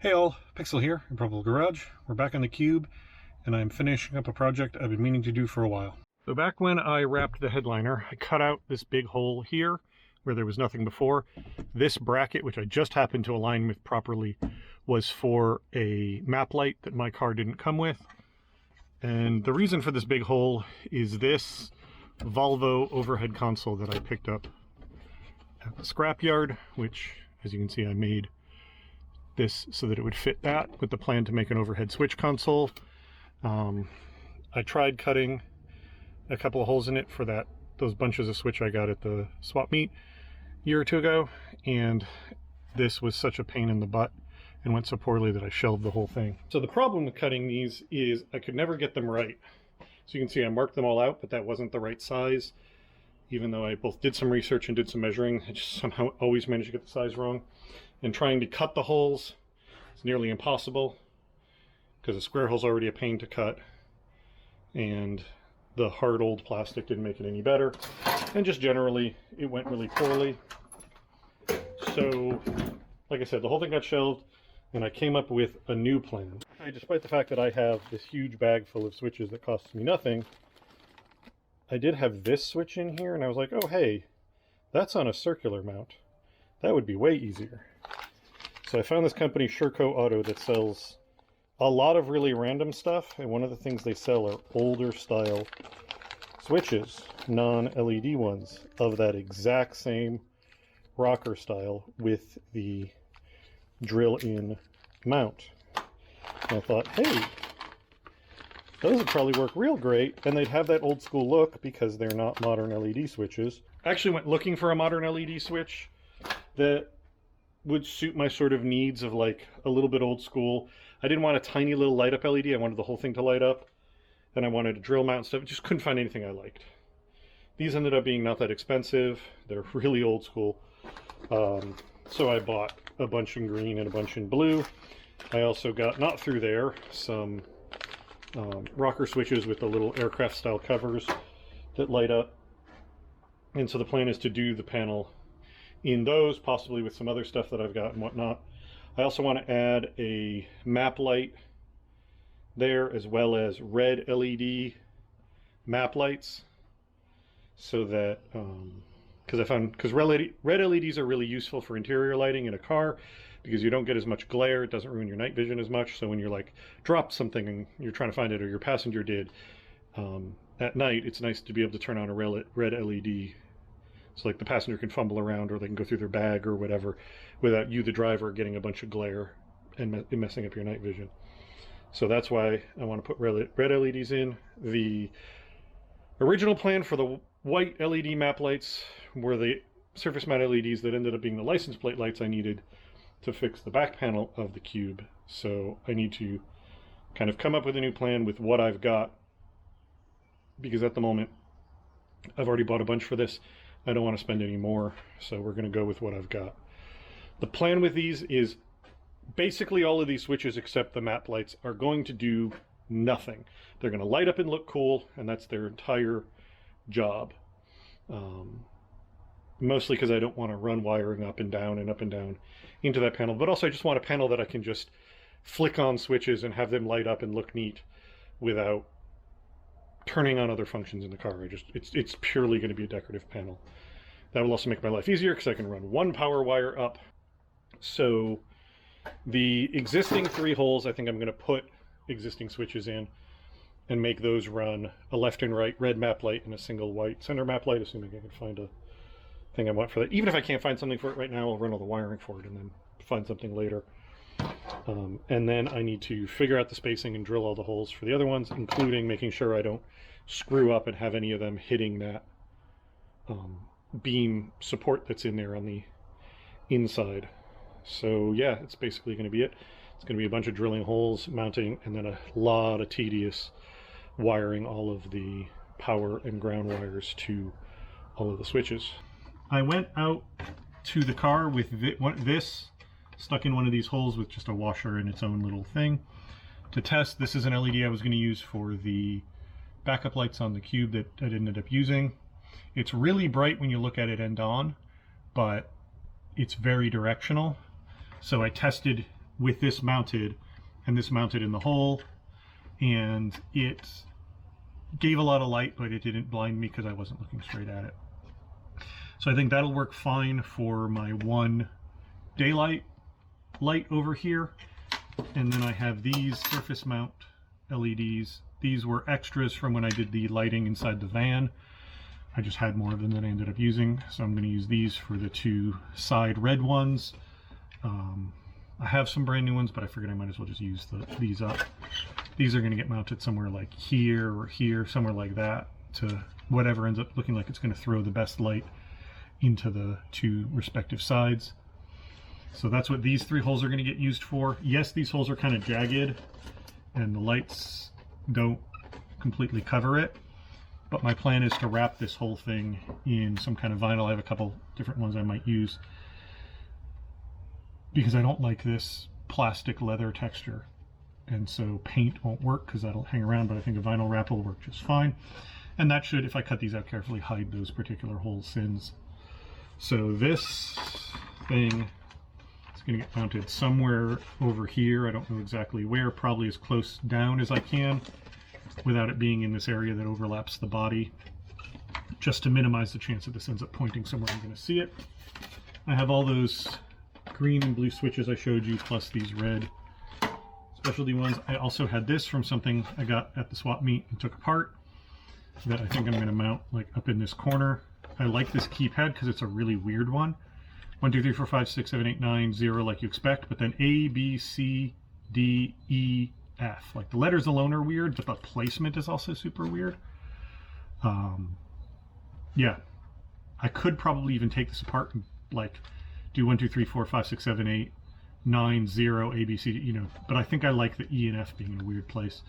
Hey all, Pixel here in Purple Garage. We're back on the cube, and I'm finishing up a project I've been meaning to do for a while. So back when I wrapped the headliner, I cut out this big hole here where there was nothing before. This bracket, which I just happened to align with properly, was for a map light that my car didn't come with. And the reason for this big hole is this Volvo overhead console that I picked up at the scrapyard, which, as you can see, I made this so that it would fit that with the plan to make an overhead switch console. I tried cutting a couple of holes in it for those bunches of switch I got at the swap meet a year or two ago, and this was such a pain in the butt and went so poorly that I shelved the whole thing. So the problem with cutting these is I could never get them right. So you can see I marked them all out, but that wasn't the right size. Even though I both did some research and did some measuring, I just somehow always managed to get the size wrong. And trying to cut the holes is nearly impossible because the square hole's already a pain to cut, and the hard old plastic didn't make it any better, and just generally it went really poorly. So like I said, the whole thing got shelved, and I came up with a new plan. Despite the fact that I have this huge bag full of switches that costs me nothing, I did have this switch in here, and I was like, oh hey, that's on a circular mount. That would be way easier. So I found this company, Sherco Auto, that sells a lot of really random stuff, and one of the things they sell are older style switches, non-LED ones, of that exact same rocker style with the drill-in mount. And I thought, hey, those would probably work real great, and they'd have that old school look because they're not modern LED switches. I actually went looking for a modern LED switch that would suit my sort of needs of like a little bit old school. I didn't want a tiny little light up LED. I wanted the whole thing to light up. Then I wanted a drill mount stuff. Just couldn't find anything I liked. These ended up being not that expensive. They're really old school. So I bought a bunch in green and a bunch in blue. I also got, not through there, some rocker switches with the little aircraft style covers that light up. And so the plan is to do the panel in those, possibly with some other stuff that I've got and whatnot. I also want to add a map light there, as well as red LED map lights, so that because red LEDs are really useful for interior lighting in a car, because you don't get as much glare. It doesn't ruin your night vision as much. So when you're like dropped something and you're trying to find it, or your passenger did, at night, it's nice to be able to turn on a red LED. So like the passenger can fumble around, or they can go through their bag or whatever without you, the driver, getting a bunch of glare and messing up your night vision. So that's why I want to put red LEDs in. The original plan for the white LED map lights were the surface mount LEDs that ended up being the license plate lights I needed to fix the back panel of the cube. So I need to kind of come up with a new plan with what I've got, because at the moment I've already bought a bunch for this. I don't want to spend any more, so we're going to go with what I've got. The plan with these is basically all of these switches except the map lights are going to do nothing. They're going to light up and look cool, and that's their entire job. Mostly because I don't want to run wiring up and down into that panel, but also I just want a panel that I can just flick on switches and have them light up and look neat without turning on other functions in the car. It's purely going to be a decorative panel. That will also make my life easier because I can run one power wire up. So the existing 3 holes, I think I'm going to put existing switches in and make those run a left and right red map light and a single white center map light, assuming I can find a thing I want for that. Even if I can't find something for it right now, I'll run all the wiring for it and then find something later. And then I need to figure out the spacing and drill all the holes for the other ones, including making sure I don't screw up and have any of them hitting that beam support that's in there on the inside. So yeah, it's basically going to be it. It's going to be a bunch of drilling holes, mounting, and then a lot of tedious wiring all of the power and ground wires to all of the switches. I went out to the car with this stuck in one of these holes with just a washer and its own little thing to test. This is an LED I was going to use for the backup lights on the cube that I ended up using. It's really bright when you look at it end on, but it's very directional. So I tested with this mounted and this mounted in the hole, and it gave a lot of light, but it didn't blind me because I wasn't looking straight at it. So I think that'll work fine for my one daylight light over here. And then I have these surface mount LEDs. These were extras from when I did the lighting inside the van. I just had more of them than I ended up using, so I'm going to use these for the two side red ones. I have some brand new ones, but I figured I might as well just use these up. These are going to get mounted somewhere like here or here, somewhere like that, to whatever ends up looking like it's going to throw the best light into the two respective sides. So that's what these three holes are going to get used for. Yes, these holes are kind of jagged and the lights don't completely cover it, but my plan is to wrap this whole thing in some kind of vinyl. I have a couple different ones I might use because I don't like this plastic leather texture, and so paint won't work because that'll hang around, but I think a vinyl wrap will work just fine. And that should, if I cut these out carefully, hide those particular hole sins. So this thing is going to get mounted somewhere over here. I don't know exactly where, probably as close down as I can without it being in this area that overlaps the body, just to minimize the chance that this ends up pointing somewhere I'm going to see it. I have all those green and blue switches I showed you, plus these red specialty ones. I also had this from something I got at the swap meet and took apart that I think I'm going to mount like up in this corner. I like this keypad because it's a really weird one. 1, 2, 3, 4, 5, 6, 7, 8, 9, 0 like you expect, but then A, B, C, D, E, F. Like the letters alone are weird, but the placement is also super weird. Yeah, I could probably even take this apart and like do 1, 2, 3, 4, 5, 6, 7, 8, 9, 0, A, B, C, D, you know, but I think I like the E and F being in a weird place.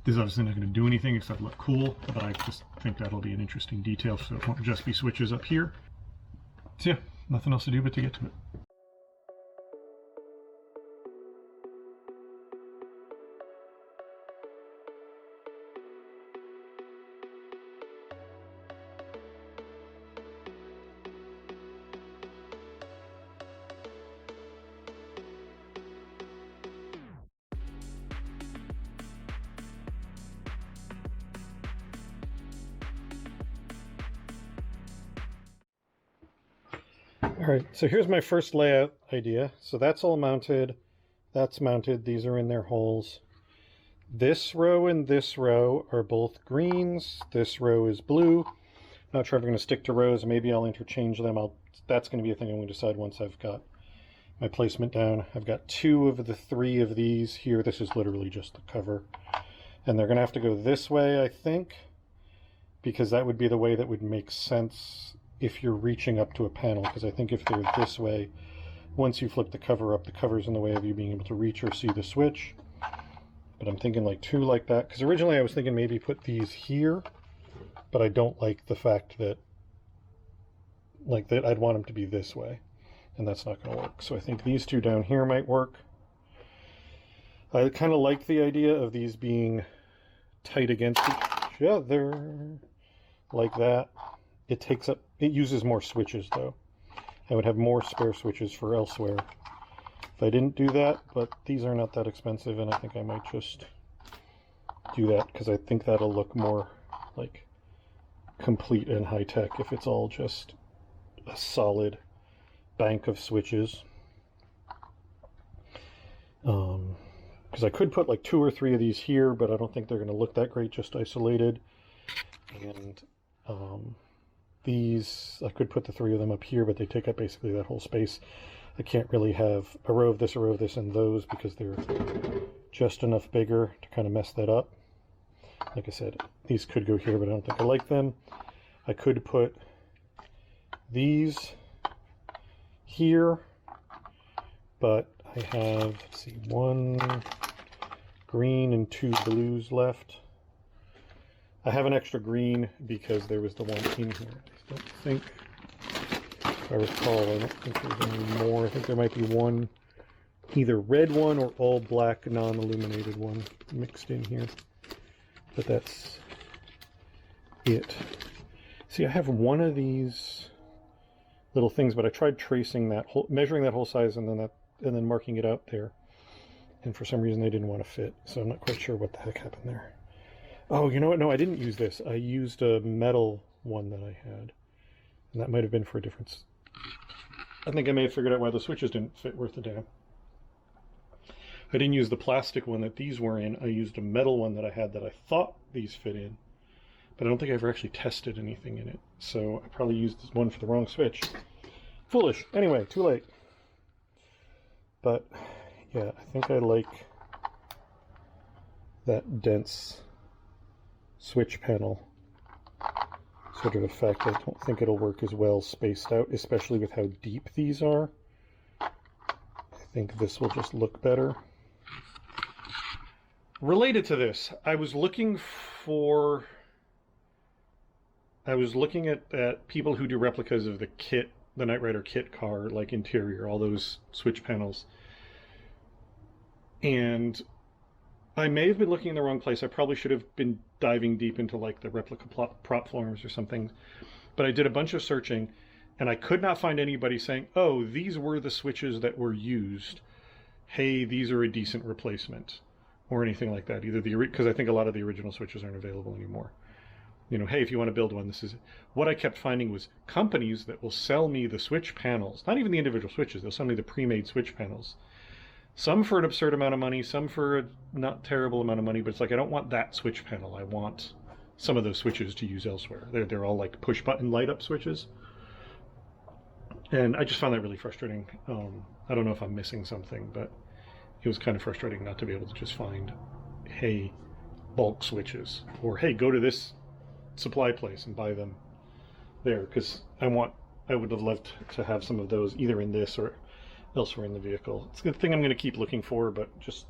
This is obviously not going to do anything except look cool, but I just think that'll be an interesting detail, so it won't just be switches up here. So yeah, nothing else to do but to get to it. All right, so here's my first layout idea. So that's all mounted, that's mounted, these are in their holes. This row and this row are both greens, this row is blue. Not sure if I'm going to stick to rows, maybe I'll interchange them. That's going to be a thing I'm going to decide once I've got my placement down. I've got 2 of the 3 of these here. This is literally just the cover. And they're going to have to go this way, I think, because that would be the way that would make sense if you're reaching up to a panel, because I think if they're this way, once you flip the cover up, the cover's in the way of you being able to reach or see the switch. But I'm thinking like 2 like that, because originally I was thinking maybe put these here, but I don't like the fact that I'd want them to be this way, and that's not going to work. So I think these 2 down here might work. I kind of like the idea of these being tight against each other, like that. It uses more switches though. I would have more spare switches for elsewhere if I didn't do that, but these are not that expensive, and I think I might just do that because I think that'll look more like complete and high-tech if it's all just a solid bank of switches. Because I could put like 2 or 3 of these here, but I don't think they're going to look that great just isolated. And these, I could put the 3 of them up here, but they take up basically that whole space. I can't really have a row of this, and those, because they're just enough bigger to kind of mess that up. Like I said, these could go here, but I don't think I like them. I could put these here, but I have, let's see, 1 green and 2 blues left. I have an extra green because there was the one in here. I don't think, if I recall, I don't think there's any more. I think there might be one, either red one or all black non-illuminated one mixed in here. But that's it. See, I have one of these little things, but I tried tracing that whole, measuring that whole size and then marking it out there. And for some reason they didn't want to fit. So I'm not quite sure what the heck happened there. Oh, you know what? No, I didn't use this. I used a metal one that I had. And that might have been for a difference. I think I may have figured out why the switches didn't fit worth a damn. I didn't use the plastic one that these were in. I used a metal one that I had that I thought these fit in. But I don't think I ever actually tested anything in it. So I probably used this one for the wrong switch. Foolish. Anyway, too late. But yeah, I think I like that dense switch panel sort of effect. I don't think it'll work as well spaced out, especially with how deep these are. I think this will just look better. Related to this, I was looking at people who do replicas of the kit, the Knight Rider kit car, like interior, all those switch panels. And I may have been looking in the wrong place. I probably should have been diving deep into like the replica prop forums or something. But I did a bunch of searching and I could not find anybody saying, oh, these were the switches that were used. Hey, these are a decent replacement or anything like that. Either because I think a lot of the original switches aren't available anymore. You know, hey, if you want to build one, this is it. What I kept finding was companies that will sell me the switch panels, not even the individual switches, they'll sell me the pre-made switch panels. Some for an absurd amount of money, some for a not terrible amount of money, but it's like, I don't want that switch panel. I want some of those switches to use elsewhere. They're all like push button light up switches. And I just found that really frustrating. I don't know if I'm missing something, but it was kind of frustrating not to be able to just find, hey, bulk switches, or hey, go to this supply place and buy them there, because I would have loved to have some of those either in this or elsewhere in the vehicle. It's a good thing I'm going to keep looking for, but just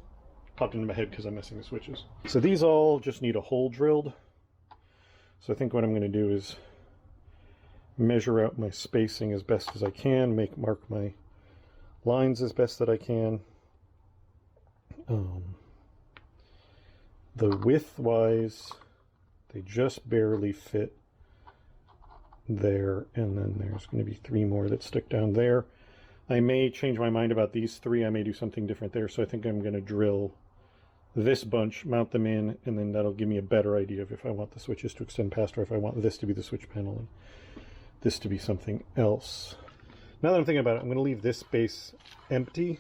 popped into my head because I'm missing the switches. So these all just need a hole drilled. So I think what I'm going to do is measure out my spacing as best as I can, mark my lines as best that I can. The width wise, they just barely fit there, and then there's going to be 3 more that stick down there. I may change my mind about these 3. I may do something different there, so I think I'm going to drill this bunch, mount them in, and then that'll give me a better idea of if I want the switches to extend past or if I want this to be the switch panel and this to be something else. Now that I'm thinking about it, I'm going to leave this space empty.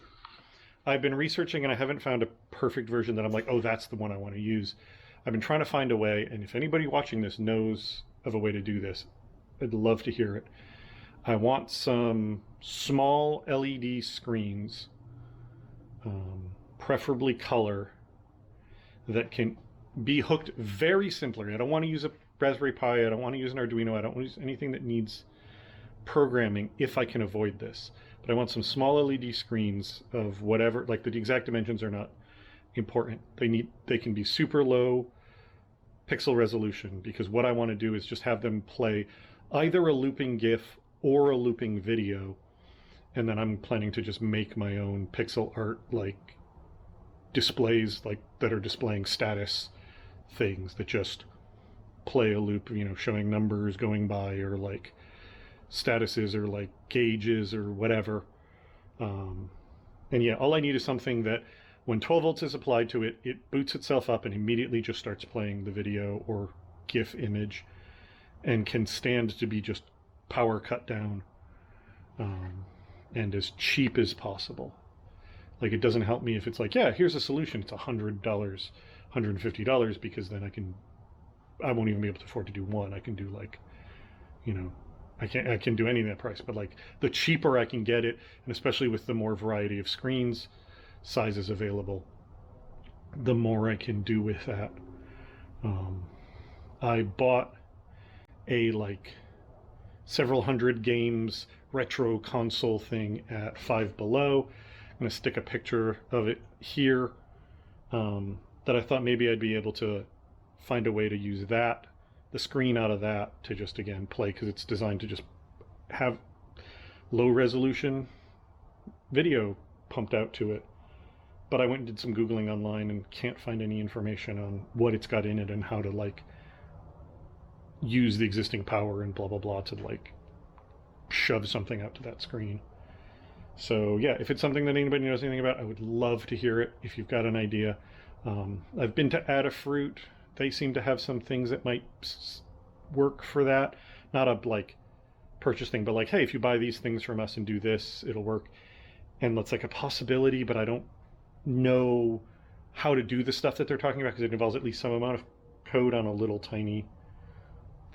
I've been researching and I haven't found a perfect version that I'm like, oh, that's the one I want to use. I've been trying to find a way, and if anybody watching this knows of a way to do this, I'd love to hear it. I want some small LED screens, preferably color, that can be hooked very simply. I don't want to use a Raspberry Pi. I don't want to use an Arduino. I don't want to use anything that needs programming if I can avoid this. But I want some small LED screens of whatever, like the exact dimensions are not important. They can be super low pixel resolution, because what I want to do is just have them play either a looping GIF or a looping video, and then I'm planning to just make my own pixel art, like displays like that are displaying status things that just play a loop, you know, showing numbers going by, or like statuses, or like gauges or whatever. And yeah, all I need is something that when 12 volts is applied to it, it boots itself up and immediately just starts playing the video or GIF image, and can stand to be just power cut down, and as cheap as possible. Like, it doesn't help me if it's like, yeah, here's a solution, it's $100, $150, because then I won't even be able to afford to do one. I can do like, you know, I can do any of that price, but like the cheaper I can get it, and especially with the more variety of screens sizes available, the more I can do with that. I bought a like several hundred games retro console thing at Five Below. I'm going to stick a picture of it here, that I thought maybe I'd be able to find a way to use that, the screen out of that, to just again play, because it's designed to just have low resolution video pumped out to it. But I went and did some Googling online and can't find any information on what it's got in it and how to like use the existing power and blah blah blah to like shove something out to that screen. So yeah, if it's something that anybody knows anything about, I would love to hear it if you've got an idea. I've been to Adafruit. They seem to have some things that might work for that. Not a like purchase thing, but like, hey, if you buy these things from us and do this, it'll work. And that's like a possibility, but I don't know how to do the stuff that they're talking about because it involves at least some amount of code on a little tiny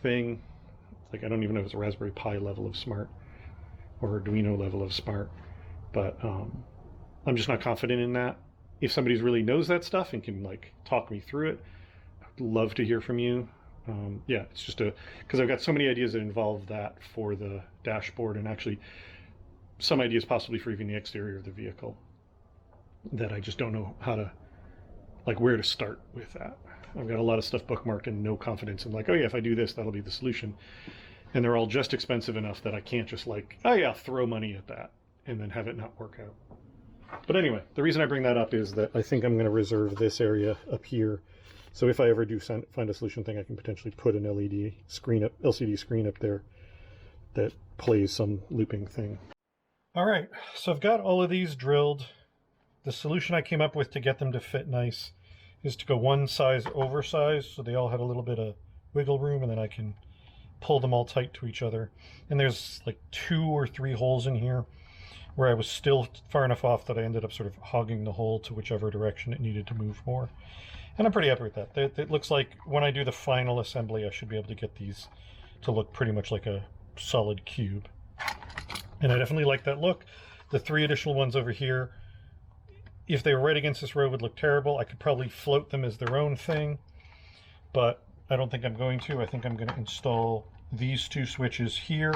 thing. Like, I don't even know if it's a Raspberry Pi level of smart or Arduino level of smart, but I'm just not confident in that. If somebody really knows that stuff and can like talk me through it, I'd love to hear from you. Yeah, it's just because I've got so many ideas that involve that for the dashboard, and actually some ideas possibly for even the exterior of the vehicle, that I just don't know how to, like, where to start with that. I've got a lot of stuff bookmarked and no confidence in like, oh yeah, if I do this, that'll be the solution. And they're all just expensive enough that I can't just like, oh yeah, throw money at that and then have it not work out. But anyway, the reason I bring that up is that I think I'm going to reserve this area up here. So if I ever do find a solution thing, I can potentially put an LCD screen up there that plays some looping thing. All right, so I've got all of these drilled. The solution I came up with to get them to fit nice is to go one size oversized, so they all had a little bit of wiggle room, and then I can pull them all tight to each other. And there's like 2 or 3 holes in here where I was still far enough off that I ended up sort of hogging the hole to whichever direction it needed to move more. And I'm pretty happy with that. It looks like when I do the final assembly, I should be able to get these to look pretty much like a solid cube. And I definitely like that look. The 3 additional ones over here, if they were right against this road, would look terrible. I could probably float them as their own thing, but I don't think I'm going to. I think I'm going to install these 2 switches here,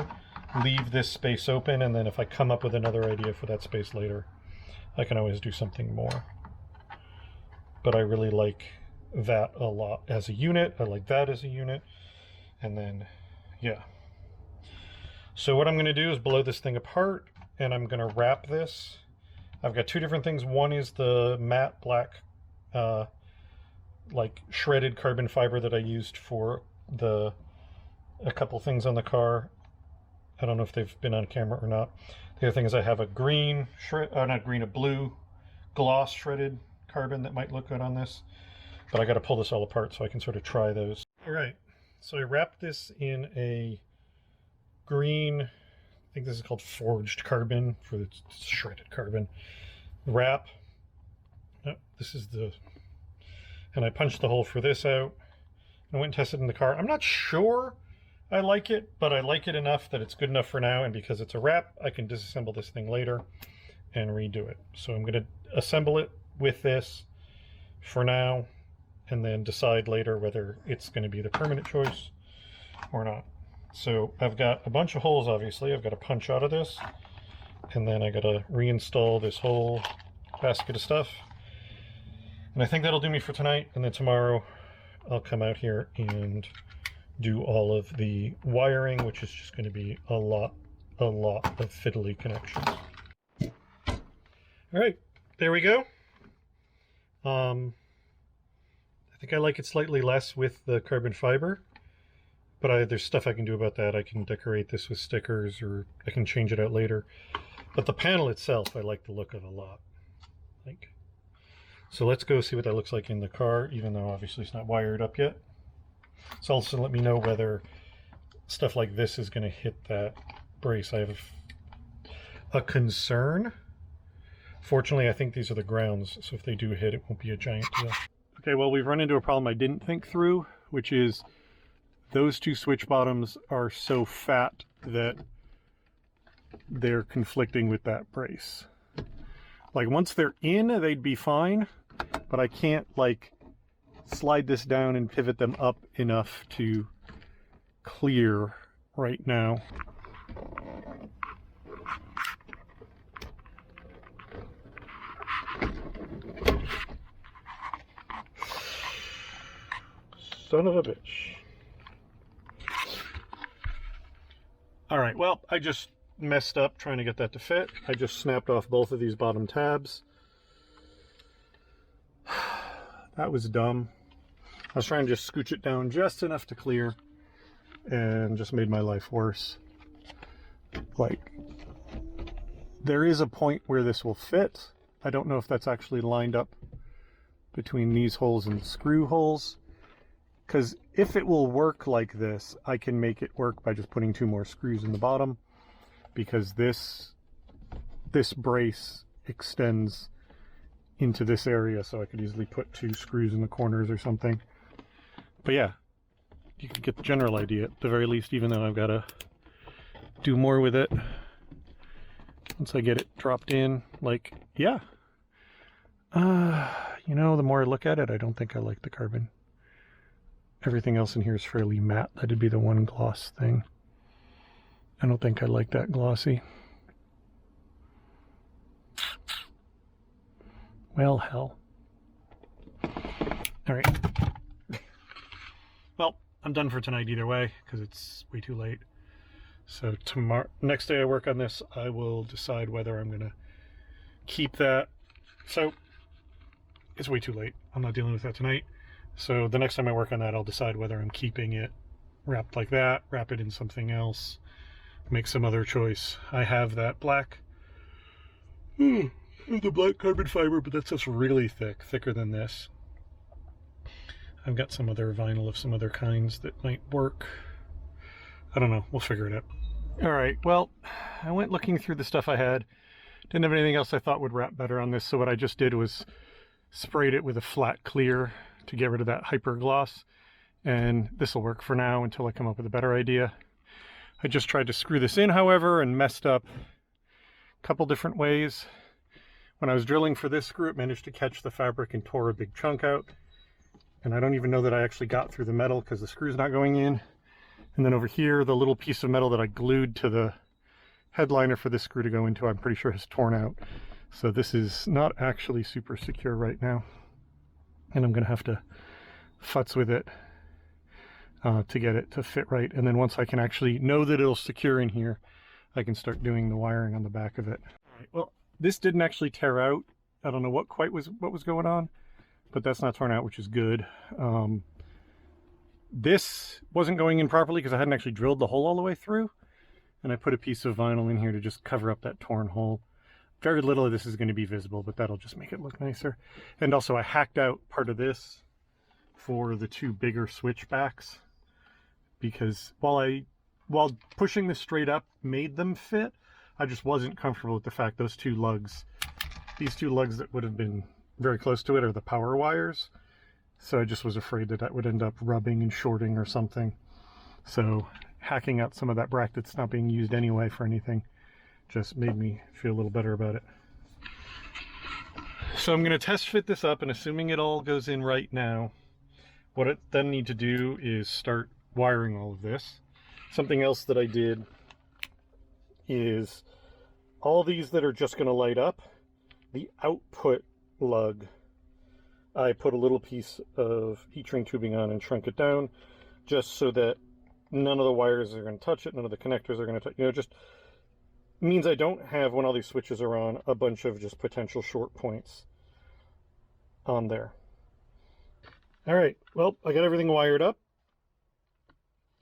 leave this space open, and then if I come up with another idea for that space later, I can always do something more. But I really like that a lot as a unit. I like that as a unit. And then, yeah. So what I'm going to do is blow this thing apart, and I'm going to wrap this. I've got 2 different things. One is the matte black, like shredded carbon fiber that I used for a couple things on the car. I don't know if they've been on camera or not. The other thing is I have a green, a blue gloss shredded carbon that might look good on this, but I got to pull this all apart so I can sort of try those. All right, so I wrapped this in a green, I think this is called forged carbon for the shredded carbon wrap. Oh, this is and I punched the hole for this out. I went and tested in the car. I'm not sure I like it, but I like it enough that it's good enough for now, and because it's a wrap, I can disassemble this thing later and redo it. So I'm going to assemble it with this for now, and then decide later whether it's going to be the permanent choice or not. So I've got a bunch of holes, obviously. I've got to punch out of this, and then I got to reinstall this whole basket of stuff. And I think that'll do me for tonight, and then tomorrow I'll come out here and do all of the wiring, which is just going to be a lot of fiddly connections. All right, there we go. I think I like it slightly less with the carbon fiber, but there's stuff I can do about that. I can decorate this with stickers, or I can change it out later. But the panel itself, I like the look of a lot. So let's go see what that looks like in the car, even though obviously it's not wired up yet. So also let me know whether stuff like this is going to hit that brace. I have a concern. Fortunately, I think these are the grounds, so if they do hit, it won't be a giant deal. Okay, well, we've run into a problem I didn't think through, which is those 2 switch bottoms are so fat that they're conflicting with that brace. Like, once they're in, they'd be fine, but I can't, like, slide this down and pivot them up enough to clear right now. Son of a bitch. All right, well, I just messed up trying to get that to fit. I just snapped off both of these bottom tabs. That was dumb. I was trying to just scooch it down just enough to clear, and just made my life worse. like, there is a point where this will fit. I don't know if that's actually lined up between these holes and the screw holes, because if it will work like this, I can make it work by just putting 2 more screws in the bottom, because this brace extends into this area, so I could easily put 2 screws in the corners or something. But yeah, you can get the general idea at the very least, even though I've got to do more with it once I get it dropped in. Like, yeah, you know, the more I look at it, I don't think I like the carbon. Everything else in here is fairly matte. That'd be the one gloss thing. I don't think I like that glossy. Well, hell. All right. Well, I'm done for tonight either way, because it's way too late. So tomorrow, next day I work on this, I will decide whether I'm going to keep that. So it's way too late. I'm not dealing with that tonight. So the next time I work on that, I'll decide whether I'm keeping it wrapped like that, wrap it in something else, make some other choice. I have that black, the black carbon fiber, but that's just really thick, thicker than this. I've got some other vinyl of some other kinds that might work. I don't know, we'll figure it out. All right, well, I went looking through the stuff I had. Didn't have anything else I thought would wrap better on this, so what I just did was sprayed it with a flat clear to get rid of that hyper gloss, and this will work for now until I come up with a better idea. I just tried to screw this in, however, and messed up a couple different ways. When I was drilling for this screw, it managed to catch the fabric and tore a big chunk out, and I don't even know that I actually got through the metal because the screw's not going in. And then over here, the little piece of metal that I glued to the headliner for this screw to go into, I'm pretty sure has torn out. So this is not actually super secure right now. And I'm going to have to futz with it to get it to fit right. And then once I can actually know that it'll secure in here, I can start doing the wiring on the back of it. All right, well, this didn't actually tear out. I don't know what was going on, but that's not torn out, which is good. This wasn't going in properly because I hadn't actually drilled the hole all the way through. And I put a piece of vinyl in here to just cover up that torn hole. Very little of this is going to be visible, but that'll just make it look nicer. And also I hacked out part of this for the 2 bigger switchbacks, because while pushing this straight up made them fit, I just wasn't comfortable with the fact these 2 lugs that would have been very close to it are the power wires. So I just was afraid that that would end up rubbing and shorting or something. So hacking out some of that bracket that's not being used anyway for anything just made me feel a little better about it. So I'm going to test fit this up, and assuming it all goes in right now, what I then need to do is start wiring all of this. Something else that I did is all these that are just going to light up, the output lug, I put a little piece of heat shrink tubing on and shrunk it down just so that none of the wires are going to touch it, none of the connectors are going to touch, you know, just means I don't have, when all these switches are on, a bunch of just potential short points on there. All right, well, I got everything wired up.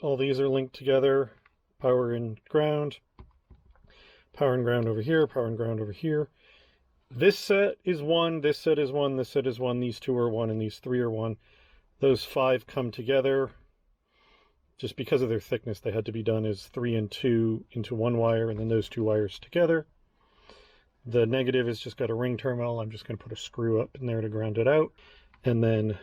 All these are linked together, power and ground over here, power and ground over here. This set is 1, this set is 1, this set is 1, these 2 are 1, and these 3 are 1. Those 5 come together. Just because of their thickness, they had to be done as 3 and 2 into 1 wire, and then those 2 wires together. The negative has just got a ring terminal. I'm just going to put a screw up in there to ground it out. And then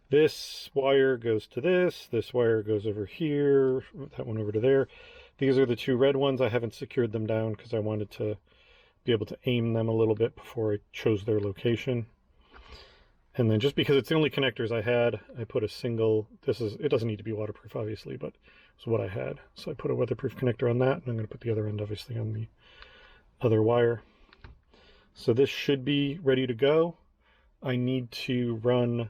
this wire goes to this wire goes over here, that one over to there. These are the 2 red ones. I haven't secured them down because I wanted to be able to aim them a little bit before I chose their location. And then just because it's the only connectors I had, I put a single, it doesn't need to be waterproof obviously, but it's what I had. So I put a weatherproof connector on that, and I'm going to put the other end obviously on the other wire. So this should be ready to go. I need to run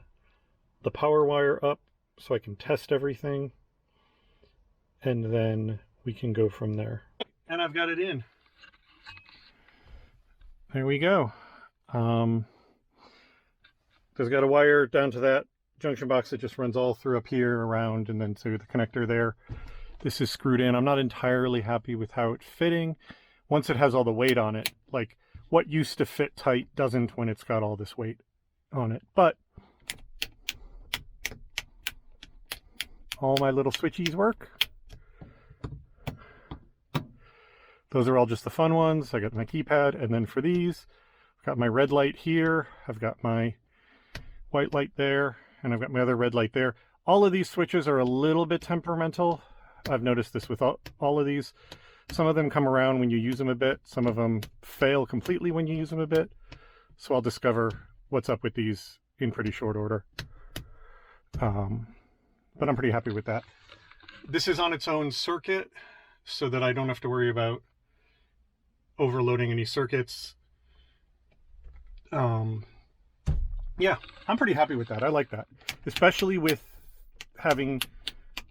the power wire up so I can test everything, and then we can go from there. And I've got it in. There we go. There's got a wire down to that junction box that just runs all through up here, around, and then to the connector there. this is screwed in. I'm not entirely happy with how it's fitting. Once it has all the weight on it, like what used to fit tight doesn't when it's got all this weight on it. But all my little switchies work. Those are all just the fun ones. I got my keypad, and then for these, I've got my red light here, I've got my white light there, and I've got my other red light there. All of these switches are a little bit temperamental. I've noticed this with all of these. Some of them come around when you use them a bit. Some of them fail completely when you use them a bit. So I'll discover what's up with these in pretty short order. But I'm pretty happy with that. This is on its own circuit so that I don't have to worry about overloading any circuits. Yeah, I'm pretty happy with that. I like that, especially with having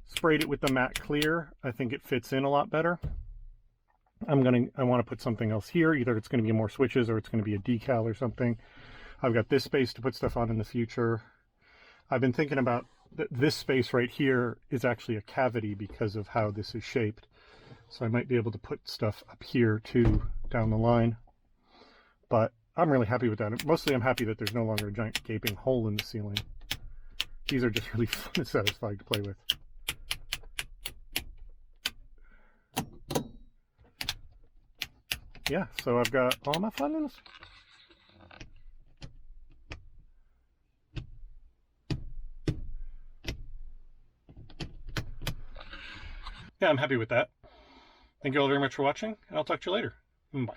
sprayed it with the matte clear. I think it fits in a lot better. I want to put something else here. Either it's going to be more switches or it's going to be a decal or something. I've got this space to put stuff on in the future. I've been thinking about this space right here is actually a cavity because of how this is shaped. So I might be able to put stuff up here too down the line. But I'm really happy with that. Mostly I'm happy that there's no longer a giant gaping hole in the ceiling. These are just really fun and satisfying to play with. Yeah, so I've got all my fun ones. Yeah, I'm happy with that. Thank you all very much for watching, and I'll talk to you later. Bye.